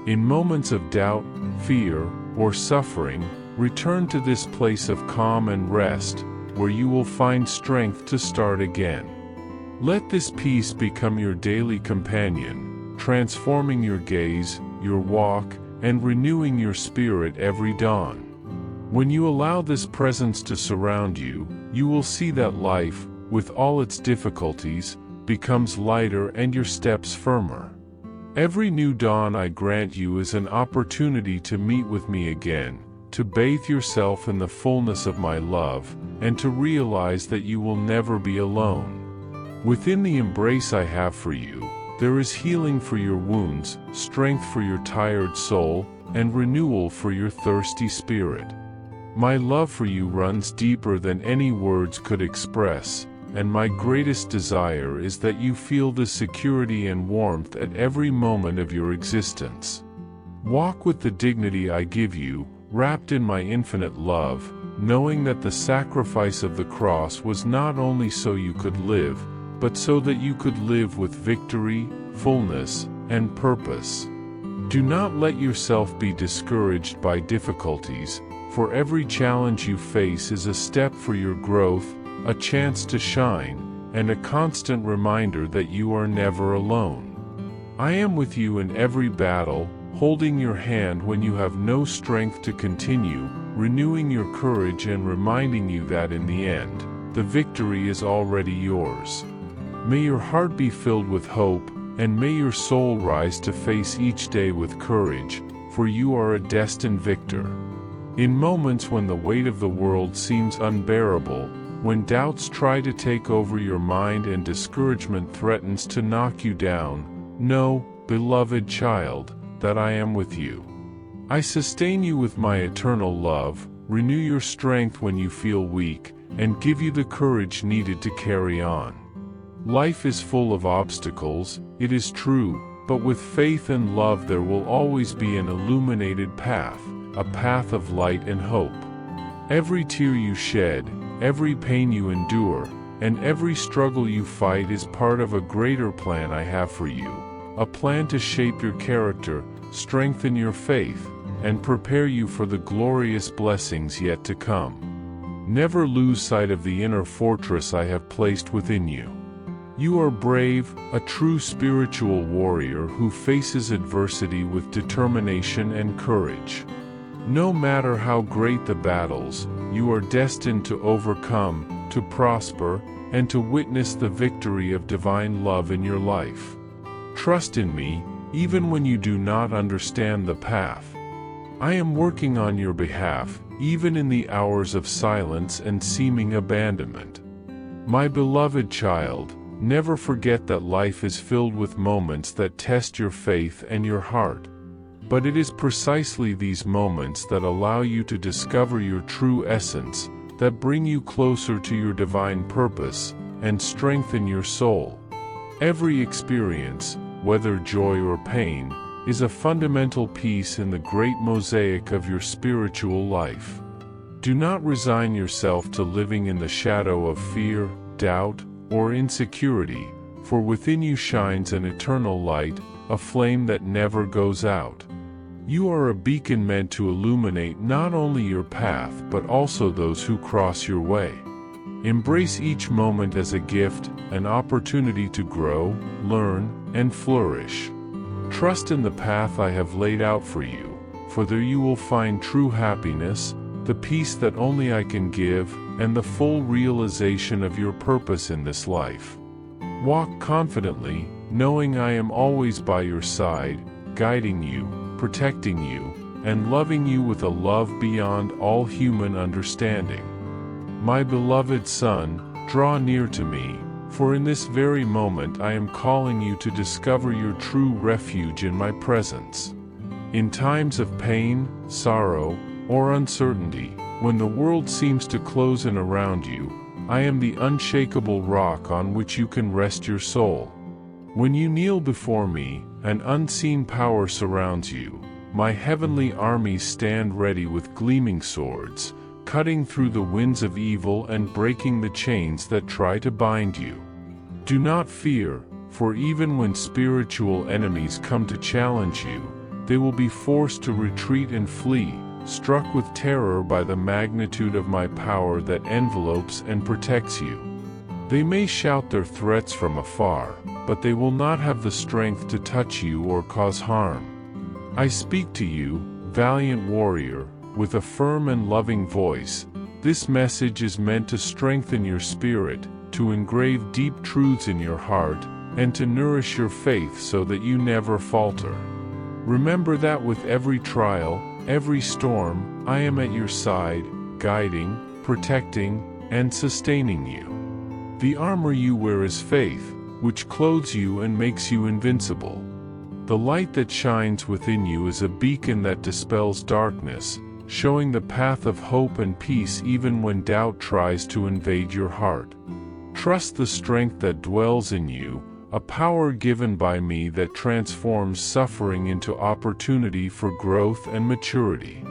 [SPEAKER 1] In moments of doubt, fear, or suffering, return to this place of calm and rest, where you will find strength to start again. Let this peace become your daily companion, transforming your gaze, your walk, and renewing your spirit every dawn. When you allow this presence to surround you, you will see that life, with all its difficulties, becomes lighter and your steps firmer. Every new dawn I grant you is an opportunity to meet with me again, to bathe yourself in the fullness of my love, and to realize that you will never be alone. Within the embrace I have for you, there is healing for your wounds, strength for your tired soul, and renewal for your thirsty spirit. My love for you runs deeper than any words could express, and my greatest desire is that you feel the security and warmth at every moment of your existence. Walk with the dignity I give you, wrapped in my infinite love, knowing that the sacrifice of the cross was not only so you could live, but so that you could live with victory, fullness, and purpose. Do not let yourself be discouraged by difficulties, for every challenge you face is a step for your growth, a chance to shine, and a constant reminder that you are never alone. I am with you in every battle, holding your hand when you have no strength to continue, renewing your courage and reminding you that in the end, the victory is already yours. May your heart be filled with hope, and may your soul rise to face each day with courage, for you are a destined victor. In moments when the weight of the world seems unbearable, when doubts try to take over your mind and discouragement threatens to knock you down, know, beloved child, that I am with you. I sustain you with my eternal love, renew your strength when you feel weak, and give you the courage needed to carry on. Life is full of obstacles, it is true, but with faith and love there will always be an illuminated path, a path of light and hope. Every tear you shed, every pain you endure, and every struggle you fight is part of a greater plan I have for you, a plan to shape your character, strengthen your faith, and prepare you for the glorious blessings yet to come. Never lose sight of the inner fortress I have placed within you. You are brave, a true spiritual warrior who faces adversity with determination and courage. No matter how great the battles, you are destined to overcome, to prosper, and to witness the victory of divine love in your life. Trust in me, even when you do not understand the path. I am working on your behalf, even in the hours of silence and seeming abandonment. My beloved child, never forget that life is filled with moments that test your faith and your heart. But it is precisely these moments that allow you to discover your true essence, that bring you closer to your divine purpose, and strengthen your soul. Every experience, whether joy or pain, is a fundamental piece in the great mosaic of your spiritual life. Do not resign yourself to living in the shadow of fear, doubt, or insecurity, for within you shines an eternal light, a flame that never goes out. You are a beacon meant to illuminate not only your path but also those who cross your way. Embrace each moment as a gift, an opportunity to grow, learn, and flourish. Trust in the path I have laid out for you, for there you will find true happiness, the peace that only I can give, and the full realization of your purpose in this life. Walk confidently, knowing I am always by your side, guiding you, protecting you, and loving you with a love beyond all human understanding. My beloved son, draw near to me, for in this very moment I am calling you to discover your true refuge in my presence. In times of pain, sorrow, or uncertainty, when the world seems to close in around you, I am the unshakable rock on which you can rest your soul. When you kneel before me, an unseen power surrounds you. My heavenly armies stand ready with gleaming swords, cutting through the winds of evil and breaking the chains that try to bind you. Do not fear, for even when spiritual enemies come to challenge you, they will be forced to retreat and flee, struck with terror by the magnitude of my power that envelopes and protects you. They may shout their threats from afar, but they will not have the strength to touch you or cause harm. I speak to you, valiant warrior, with a firm and loving voice. This message is meant to strengthen your spirit, to engrave deep truths in your heart, and to nourish your faith so that you never falter. Remember that with every trial, every storm, I am at your side, guiding, protecting, and sustaining you. The armor you wear is faith, which clothes you and makes you invincible. The light that shines within you is a beacon that dispels darkness, showing the path of hope and peace even when doubt tries to invade your heart. Trust the strength that dwells in you, a power given by me that transforms suffering into opportunity for growth and maturity.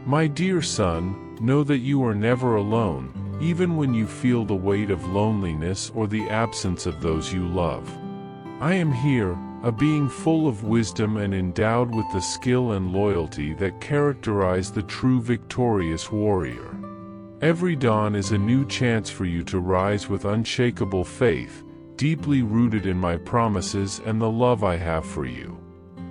[SPEAKER 1] My dear son, know that you are never alone, even when you feel the weight of loneliness or the absence of those you love. I am here, a being full of wisdom and endowed with the skill and loyalty that characterize the true victorious warrior. Every dawn is a new chance for you to rise with unshakable faith, deeply rooted in my promises and the love I have for you.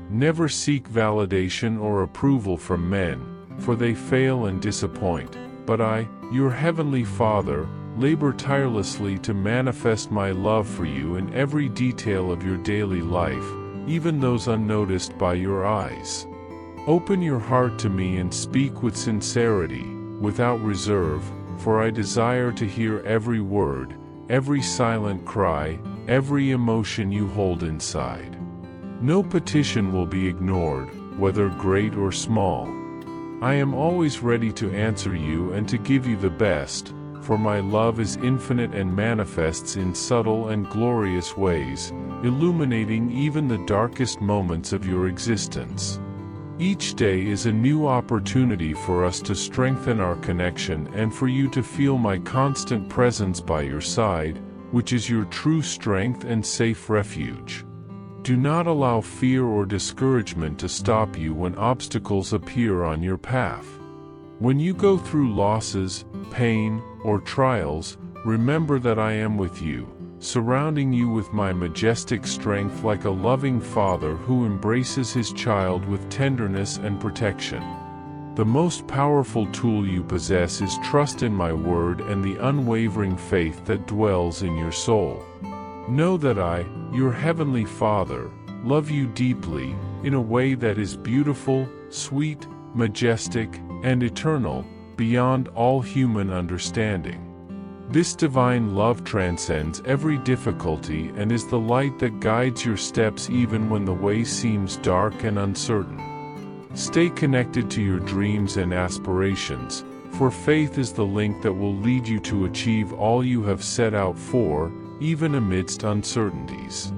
[SPEAKER 1] Never seek validation or approval from men, for they fail and disappoint, but I, your heavenly Father, labor tirelessly to manifest my love for you in every detail of your daily life, even those unnoticed by your eyes. Open your heart to me and speak with sincerity, without reserve, for I desire to hear every word, every silent cry, every emotion you hold inside. No petition will be ignored, whether great or small. I am always ready to answer you and to give you the best, for my love is infinite and manifests in subtle and glorious ways, illuminating even the darkest moments of your existence. Each day is a new opportunity for us to strengthen our connection and for you to feel my constant presence by your side, which is your true strength and safe refuge. Do not allow fear or discouragement to stop you when obstacles appear on your path. When you go through losses, pain, or trials, remember that I am with you, surrounding you with my majestic strength like a loving father who embraces his child with tenderness and protection. The most powerful tool you possess is trust in my word and the unwavering faith that dwells in your soul. Know that I, your heavenly Father, love you deeply, in a way that is beautiful, sweet, majestic, and eternal, beyond all human understanding. This divine love transcends every difficulty and is the light that guides your steps even when the way seems dark and uncertain. Stay connected to your dreams and aspirations, for faith is the link that will lead you to achieve all you have set out for, even amidst uncertainties.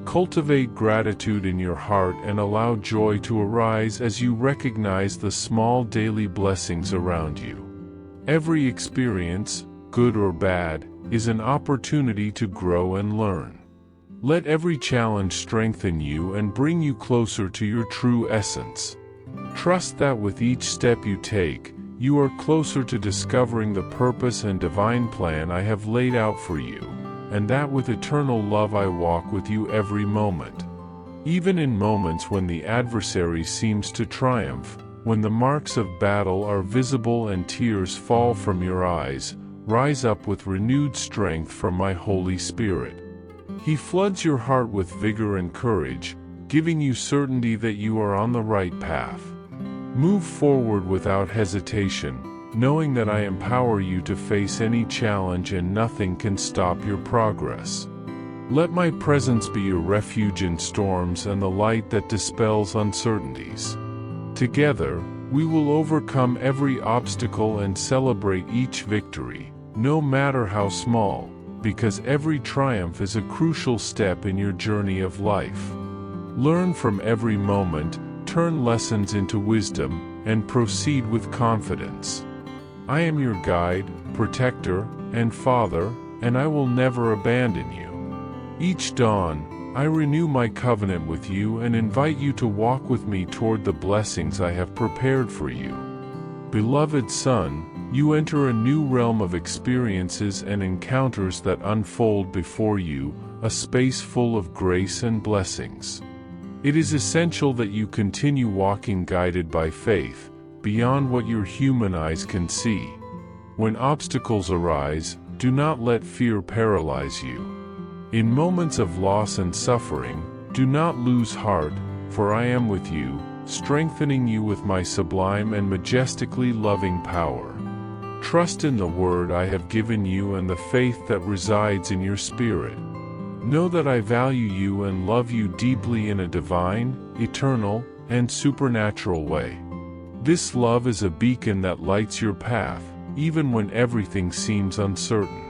[SPEAKER 1] Cultivate gratitude in your heart and allow joy to arise as you recognize the small daily blessings around you. Every experience, good or bad, is an opportunity to grow and learn. Let every challenge strengthen you and bring you closer to your true essence. Trust that with each step you take, you are closer to discovering the purpose and divine plan I have laid out for you, and that with eternal love I walk with you every moment. Even in moments when the adversary seems to triumph, when the marks of battle are visible and tears fall from your eyes, rise up with renewed strength from my Holy Spirit. He floods your heart with vigor and courage, giving you certainty that you are on the right path. Move forward without hesitation, knowing that I empower you to face any challenge and nothing can stop your progress. Let my presence be your refuge in storms and the light that dispels uncertainties. Together, we will overcome every obstacle and celebrate each victory, no matter how small, because every triumph is a crucial step in your journey of life. Learn from every moment, turn lessons into wisdom, and proceed with confidence. I am your guide, protector, and father, and I will never abandon you. Each dawn, I renew my covenant with you and invite you to walk with me toward the blessings I have prepared for you. Beloved son, you enter a new realm of experiences and encounters that unfold before you, a space full of grace and blessings. It is essential that you continue walking guided by faith, beyond what your human eyes can see. When obstacles arise, do not let fear paralyze you. In moments of loss and suffering, do not lose heart, for I am with you, strengthening you with my sublime and majestically loving power. Trust in the word I have given you and the faith that resides in your spirit. Know that I value you and love you deeply in a divine, eternal, and supernatural way. This love is a beacon that lights your path, even when everything seems uncertain.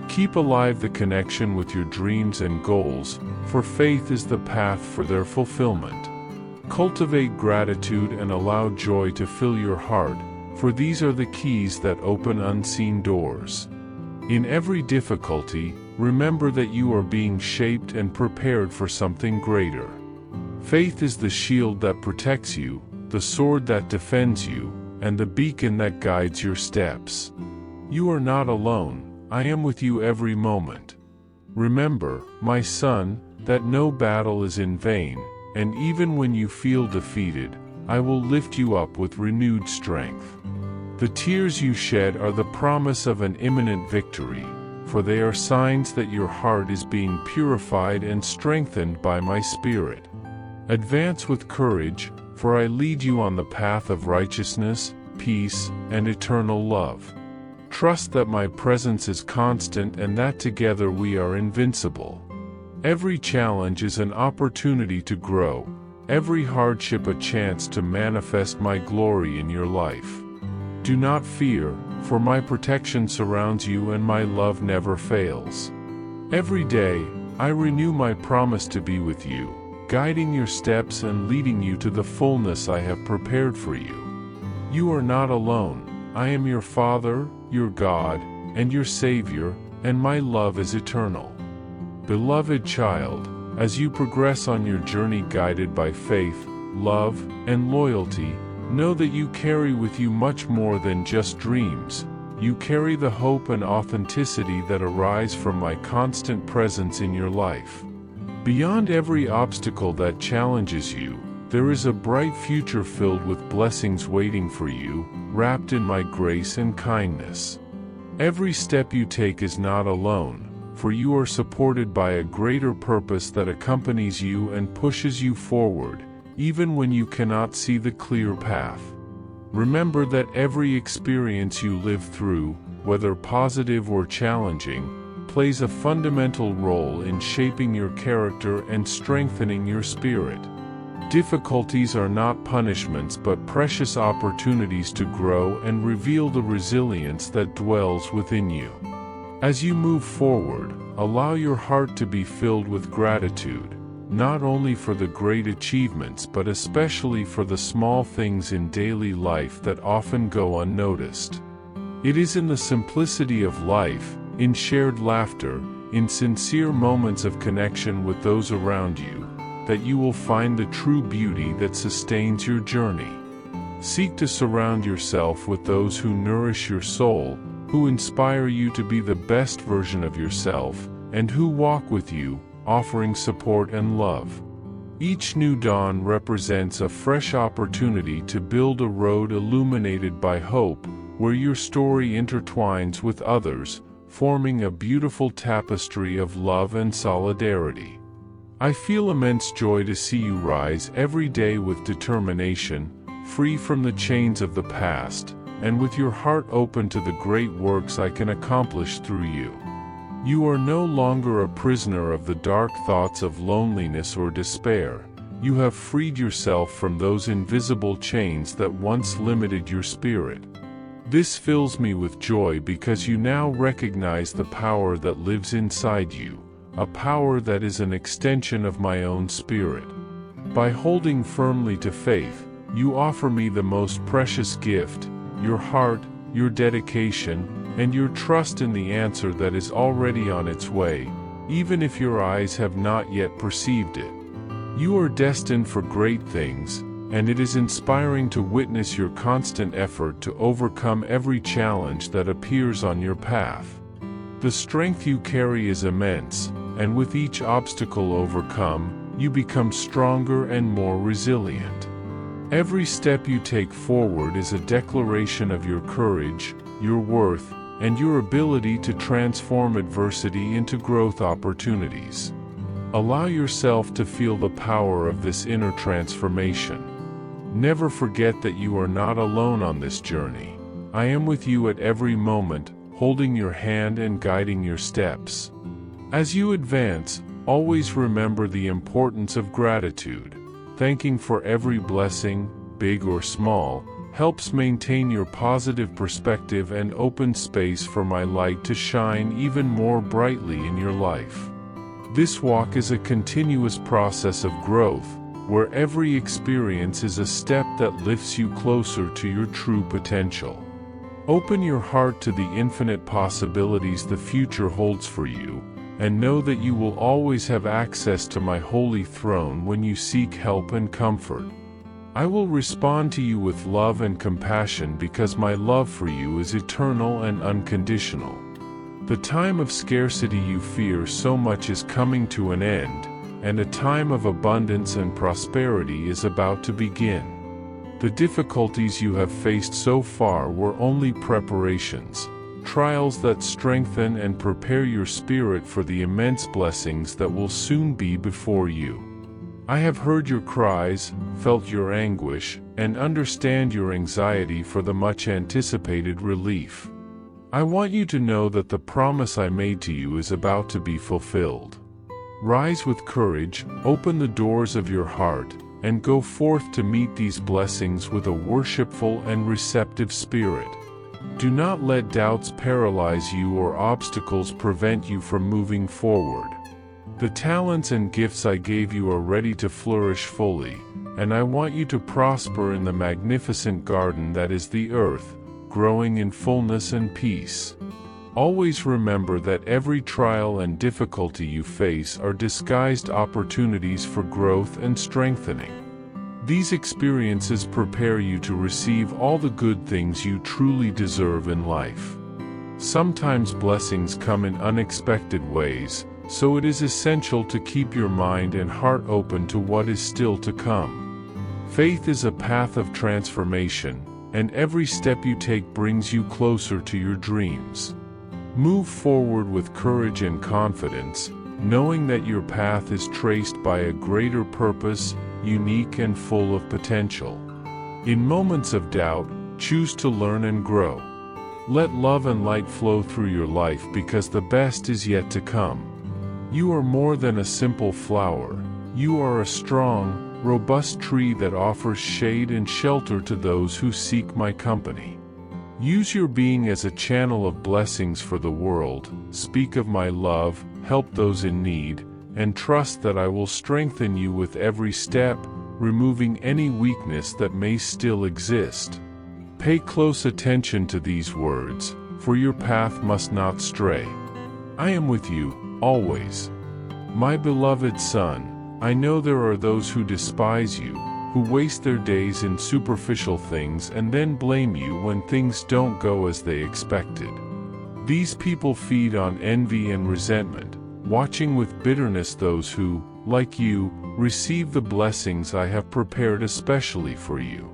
[SPEAKER 1] Keep alive the connection with your dreams and goals, for faith is the path for their fulfillment. Cultivate gratitude and allow joy to fill your heart, for these are the keys that open unseen doors. In every difficulty, remember that you are being shaped and prepared for something greater. Faith is the shield that protects you, the sword that defends you, and the beacon that guides your steps. You are not alone. I am with you every moment. Remember, my son, that no battle is in vain, and even when you feel defeated, I will lift you up with renewed strength. The tears you shed are the promise of an imminent victory, for they are signs that your heart is being purified and strengthened by my Spirit. Advance with courage, for I lead you on the path of righteousness, peace, and eternal love. Trust that my presence is constant and that together we are invincible. Every challenge is an opportunity to grow, every hardship a chance to manifest my glory in your life. Do not fear, for my protection surrounds you and my love never fails. Every day, I renew my promise to be with you, guiding your steps and leading you to the fullness I have prepared for you. You are not alone. I am your Father, your God, and your Savior, and my love is eternal. Beloved child, as you progress on your journey guided by faith, love, and loyalty, know that you carry with you much more than just dreams. You carry the hope and authenticity that arise from my constant presence in your life. Beyond every obstacle that challenges you, there is a bright future filled with blessings waiting for you, wrapped in my grace and kindness. Every step you take is not alone, for you are supported by a greater purpose that accompanies you and pushes you forward, even when you cannot see the clear path. Remember that every experience you live through, whether positive or challenging, plays a fundamental role in shaping your character and strengthening your spirit. Difficulties are not punishments but precious opportunities to grow and reveal the resilience that dwells within you. As you move forward, allow your heart to be filled with gratitude, not only for the great achievements but especially for the small things in daily life that often go unnoticed. It is in the simplicity of life, in shared laughter, in sincere moments of connection with those around you, that you will find the true beauty that sustains your journey. Seek to surround yourself with those who nourish your soul, who inspire you to be the best version of yourself, and who walk with you, offering support and love. Each new dawn represents a fresh opportunity to build a road illuminated by hope, where your story intertwines with others, forming a beautiful tapestry of love and solidarity. I feel immense joy to see you rise every day with determination, free from the chains of the past, and with your heart open to the great works I can accomplish through you. You are no longer a prisoner of the dark thoughts of loneliness or despair. You have freed yourself from those invisible chains that once limited your spirit. This fills me with joy because you now recognize the power that lives inside you, a power that is an extension of my own spirit. By holding firmly to faith, you offer me the most precious gift, your heart, your dedication, and your trust in the answer that is already on its way, even if your eyes have not yet perceived it. You are destined for great things, and it is inspiring to witness your constant effort to overcome every challenge that appears on your path. The strength you carry is immense, and with each obstacle overcome, you become stronger and more resilient. Every step you take forward is a declaration of your courage, your worth, and your ability to transform adversity into growth opportunities. Allow yourself to feel the power of this inner transformation. Never forget that you are not alone on this journey. I am with you at every moment, holding your hand and guiding your steps. As you advance, always remember the importance of gratitude. Thanking for every blessing, big or small, helps maintain your positive perspective and open space for my light to shine even more brightly in your life. This walk is a continuous process of growth, where every experience is a step that lifts you closer to your true potential. Open your heart to the infinite possibilities the future holds for you, and know that you will always have access to my holy throne when you seek help and comfort. I will respond to you with love and compassion because my love for you is eternal and unconditional. The time of scarcity you fear so much is coming to an end, and a time of abundance and prosperity is about to begin. The difficulties you have faced so far were only preparations, trials that strengthen and prepare your spirit for the immense blessings that will soon be before you. I have heard your cries, felt your anguish, and understand your anxiety for the much anticipated relief. I want you to know that the promise I made to you is about to be fulfilled. Rise with courage, open the doors of your heart, and go forth to meet these blessings with a worshipful and receptive spirit. Do not let doubts paralyze you or obstacles prevent you from moving forward. The talents and gifts I gave you are ready to flourish fully, and I want you to prosper in the magnificent garden that is the earth, growing in fullness and peace. Always remember that every trial and difficulty you face are disguised opportunities for growth and strengthening. These experiences prepare you to receive all the good things you truly deserve in life. Sometimes blessings come in unexpected ways, so it is essential to keep your mind and heart open to what is still to come. Faith is a path of transformation, and every step you take brings you closer to your dreams. Move forward with courage and confidence, knowing that your path is traced by a greater purpose, unique and full of potential. In moments of doubt, choose to learn and grow. Let love and light flow through your life because the best is yet to come. You are more than a simple flower. You are a strong, robust tree that offers shade and shelter to those who seek my company. Use your being as a channel of blessings for the world, speak of my love, help those in need, and trust that I will strengthen you with every step, removing any weakness that may still exist. Pay close attention to these words, for your path must not stray. I am with you, always. My beloved son, I know there are those who despise you, who waste their days in superficial things and then blame you when things don't go as they expected. These people feed on envy and resentment, watching with bitterness those who, like you, receive the blessings I have prepared especially for you.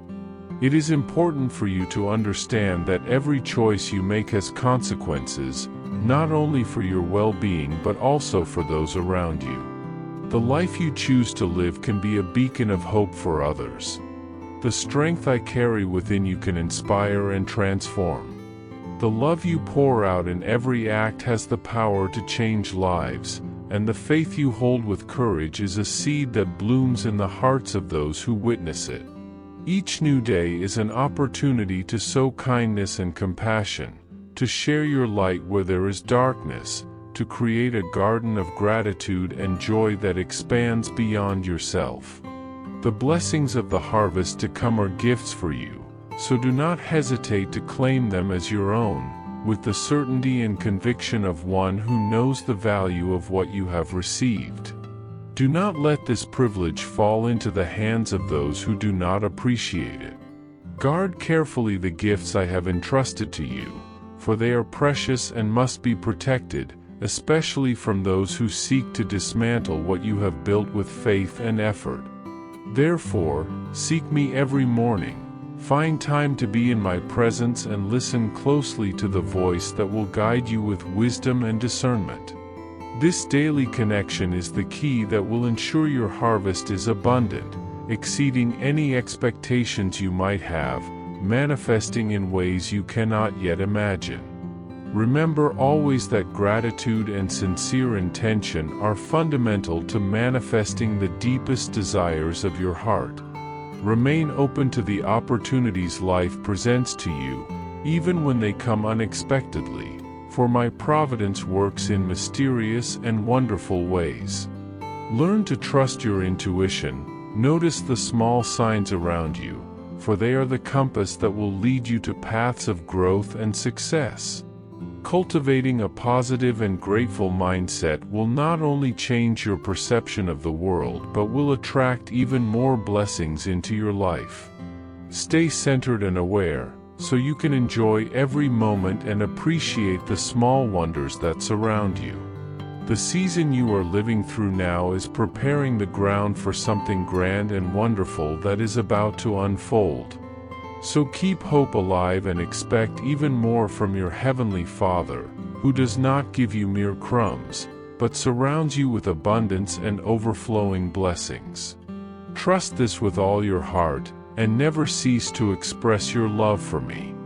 [SPEAKER 1] It is important for you to understand that every choice you make has consequences, not only for your well-being but also for those around you. The life you choose to live can be a beacon of hope for others. The strength I carry within you can inspire and transform. The love you pour out in every act has the power to change lives, and the faith you hold with courage is a seed that blooms in the hearts of those who witness it. Each new day is an opportunity to sow kindness and compassion, to share your light where there is darkness, to create a garden of gratitude and joy that expands beyond yourself. The blessings of the harvest to come are gifts for you, so do not hesitate to claim them as your own, with the certainty and conviction of one who knows the value of what you have received. Do not let this privilege fall into the hands of those who do not appreciate it. Guard carefully the gifts I have entrusted to you, for they are precious and must be protected, especially from those who seek to dismantle what you have built with faith and effort. Therefore, seek me every morning. Find time to be in my presence and listen closely to the voice that will guide you with wisdom and discernment. This daily connection is the key that will ensure your harvest is abundant, exceeding any expectations you might have, manifesting in ways you cannot yet imagine. Remember always that gratitude and sincere intention are fundamental to manifesting the deepest desires of your heart. Remain open to the opportunities life presents to you, even when they come unexpectedly, for my providence works in mysterious and wonderful ways. Learn to trust your intuition, notice the small signs around you, for they are the compass that will lead you to paths of growth and success. Cultivating a positive and grateful mindset will not only change your perception of the world but will attract even more blessings into your life. Stay centered and aware, so you can enjoy every moment and appreciate the small wonders that surround you. The season you are living through now is preparing the ground for something grand and wonderful that is about to unfold. So keep hope alive and expect even more from your Heavenly Father, who does not give you mere crumbs, but surrounds you with abundance and overflowing blessings. Trust this with all your heart, and never cease to express your love for me.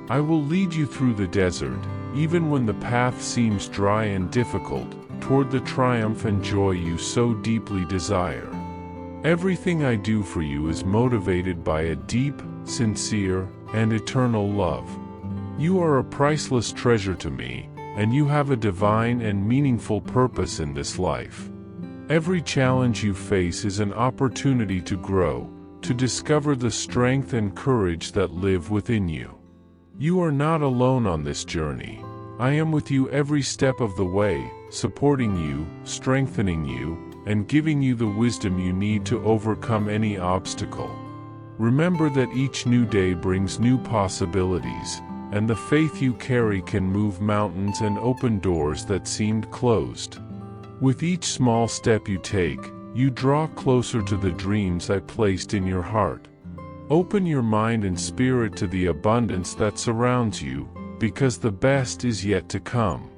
[SPEAKER 1] I will lead you through the desert, even when the path seems dry and difficult, toward the triumph and joy you so deeply desire. Everything I do for you is motivated by a deep, sincere, and eternal love. You are a priceless treasure to me, and you have a divine and meaningful purpose in this life. Every challenge you face is an opportunity to grow, to discover the strength and courage that live within you. You are not alone on this journey. I am with you every step of the way, supporting you, strengthening you, and giving you the wisdom you need to overcome any obstacle. Remember that each new day brings new possibilities, and the faith you carry can move mountains and open doors that seemed closed. With each small step you take, you draw closer to the dreams I placed in your heart. Open your mind and spirit to the abundance that surrounds you, because the best is yet to come.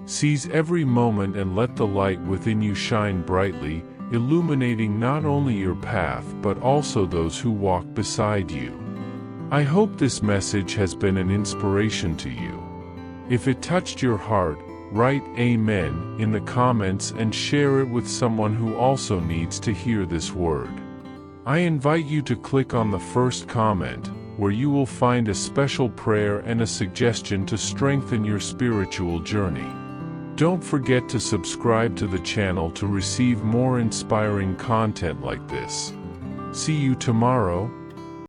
[SPEAKER 1] Seize every moment and let the light within you shine brightly, illuminating not only your path but also those who walk beside you. I hope this message has been an inspiration to you. If it touched your heart, write Amen in the comments and share it with someone who also needs to hear this word. I invite you to click on the first comment, where you will find a special prayer and a suggestion to strengthen your spiritual journey. Don't forget to subscribe to the channel to receive more inspiring content like this. See you tomorrow.